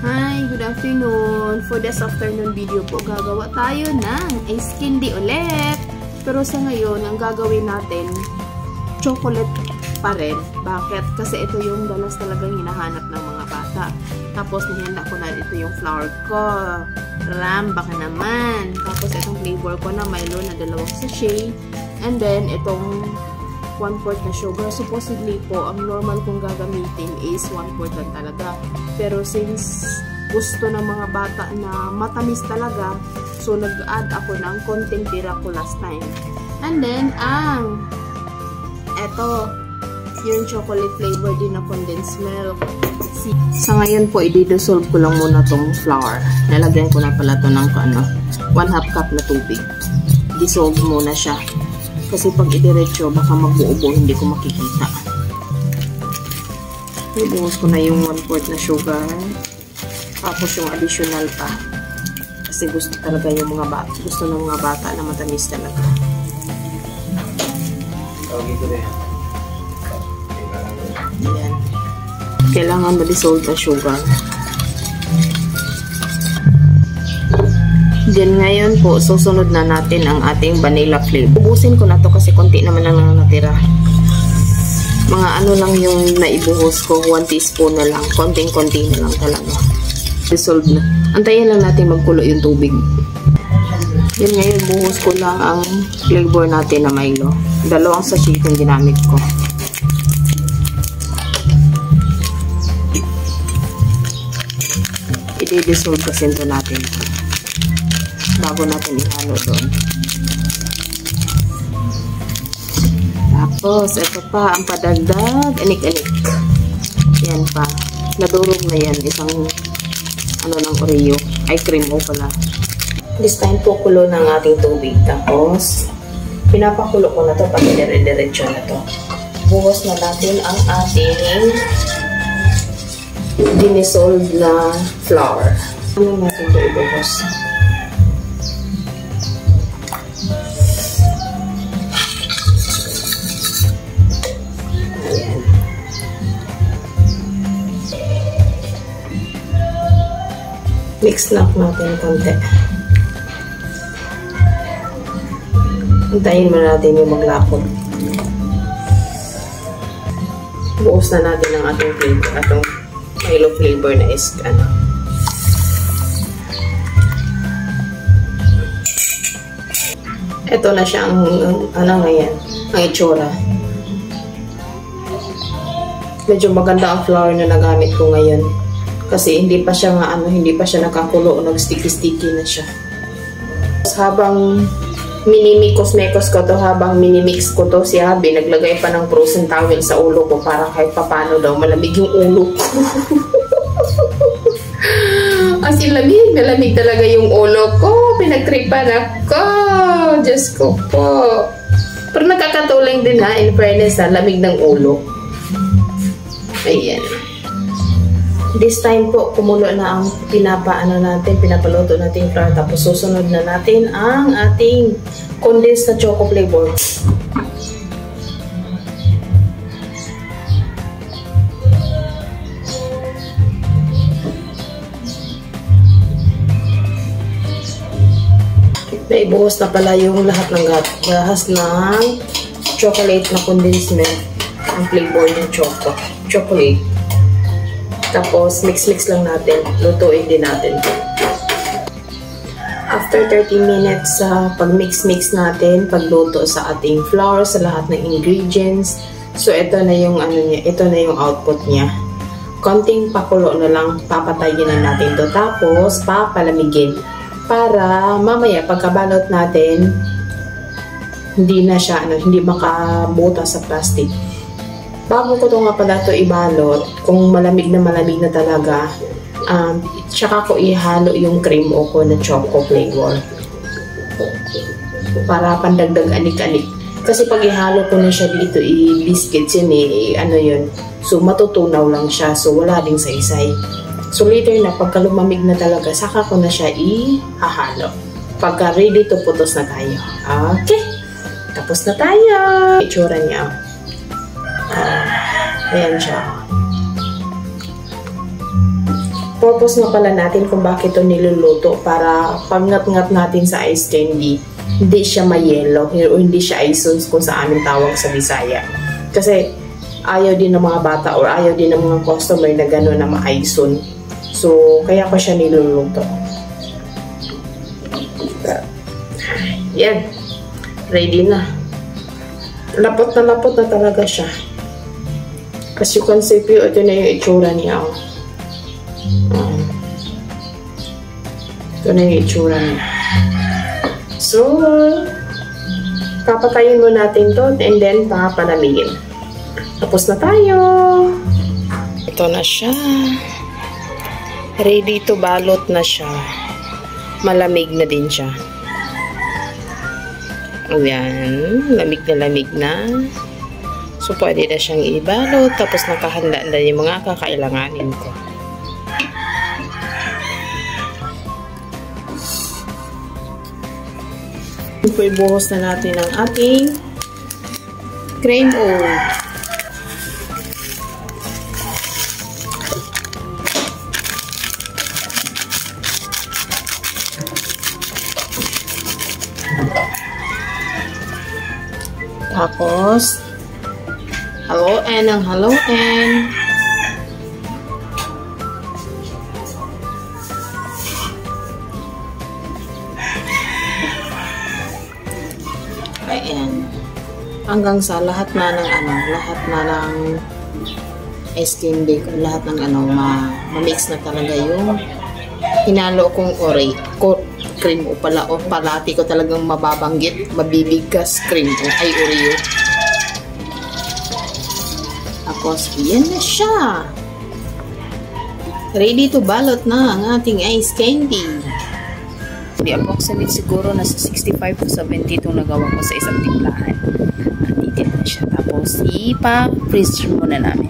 Hi, good afternoon. For this afternoon video po, gagawa tayo ng ice candy ulit. Pero sa ngayon, ang gagawin natin, chocolate pa rin. Bakit? Kasi ito yung dalas talagang hinahanap ng mga bata. Tapos, nihanda ko na ito yung flour ko. Ram, baka naman. Tapos, itong flavor ko na Milo na 2 sachet. And then, itong 1/4 na sugar. Supposedly po, ang normal kong gagamitin is 1/4 lang talaga. Pero since gusto ng mga bata na matamis talaga, so nag-add ako ng konting tira ko last time. And then, eto, yung chocolate flavor din na condensed milk. Sa ngayon po, i-dissolve ko lang muna tong flour. Nalagyan ko na pala to ng 1/2 cup na tubig. Dissolve muna siya. Kasi pag idiretso, baka magbuubo, hindi ko makikita. Ibuhos ko na yung 1/4 na sugar. Tapos yung additional pa. Kasi gusto talaga yung mga bata. Gusto ng mga bata na matamis talaga. Ayan. Kailangan ma-dissolve na sugar. Then ngayon po, susunod na natin ang ating vanilla flavor. Ubusin ko na to kasi konti naman lang natira. Mga ano lang yung naibuhos ko, 1 teaspoon na lang. Konting-konti na lang talaga. Dissolve na. Antayin lang natin magkulo yung tubig. Yan ngayon, buhos ko lang ang flavor natin na Milo. 2 sachet yung ginamit ko. I-dissolve kasi ito natin. Bago natin ihalo doon. Tapos, ito pa ang padagdag. Anik-anik. Yan pa. Nadurog na yan. Isang ng Oreo. Ay, cream o pala. This time po, kulo ng ating tubig. Tapos, pinapakulo ko na to pag dire-diretso na to. Buhos na natin ang ating dinisolve na flour. Ano natin ito ibuhos? Mix lang natin konti. Hintayin mo natin yung maglapot. Buos na natin ang ating flavor. Atong Milo flavor na is Ito na siya ang ngayon. Ang itsura. Medyo maganda ang flour na nagamit ko ngayon. Kasi hindi pa siya hindi pa siya nakakulo o nag-sticky-sticky na siya. Habang minimikos-mekos ko to, habang minimix ko to, si Abby naglagay pa ng frozen towel sa ulo ko para kahit papano daw malamig yung ulo ko. As in, lamig na lamig talaga yung ulo ko. Pinagtripan ako. Diyos ko po. Pero nakakatuling din in fairness lamig ng ulo. Ayan. This time po, kumulo na ang pinapaluto natin yung flour. Tapos susunod na natin ang ating condensed na choco flavor. Naibuhos na pala yung lahat ng gahas ng chocolate na condensed milk. Ang flavor ng chocolate. Tapos, mix-mix lang natin. Lutuin din natin. After 30 minutes sa pag-mix-mix natin, pagluto sa ating flour, sa lahat ng ingredients. So, ito na yung ito na yung output niya. Konting pakulo na lang, papatayin na natin to. Tapos, papalamigin. Para mamaya, pagkabalot natin, hindi na siya, hindi makabuta sa plastic. Bago ko ito nga pala ito ibalot, kung malamig na talaga, tsaka ko ihalo yung cream o ko na choco flavor. Para pandagdag anik-anik. Kasi pag ihalo ko na siya dito, i-biscuits yun yun. So matutunaw lang siya, so wala ding saysay. So later na, pagka lumamig na talaga, saka ko na siya ihahalo. Pagka ready to, putos na tayo. Okay, tapos na tayo. Itsura niya. Ayan siya. purpose nga pala natin kung bakit ito niluluto para pag-ngat-ngat natin sa ice candy, hindi siya mayelo o hindi siya icons kung sa amin tawag sa Bisaya. Kasi ayaw din ng mga bata or ayaw din ng mga customer na gano'n na ma-icon. So, kaya ko siya niluluto. Yan. Ready na. Lapot na talaga siya. As you can see, ito na yung itsura niya. Ito na yung itsura niya. So, papatayin mo natin to and then papalamigin. Tapos na tayo. Ito na siya. Ready to balot na siya. Malamig na din siya. Ayan. Lamig na. So, pwede na siyang ibalot. Tapos nakahanda na yung mga kakailanganin ko. Ibuhos na natin ang ating cream oil. Tapos, haluin ang haluin. Ayan. Hanggang sa lahat na ng ice candy ko, lahat ng ma-mix na talaga yung hinalo kong cream o palati ko talagang mababanggit, mabibigkas cream ay Oreo. Tapos, yan na siya. Ready to balot na ang ating ice candy. Di approximate siguro nasa 65 to 70 itong nagawa ko sa isang timplahan. At itin na siya. Tapos, ipa-freeze muna namin.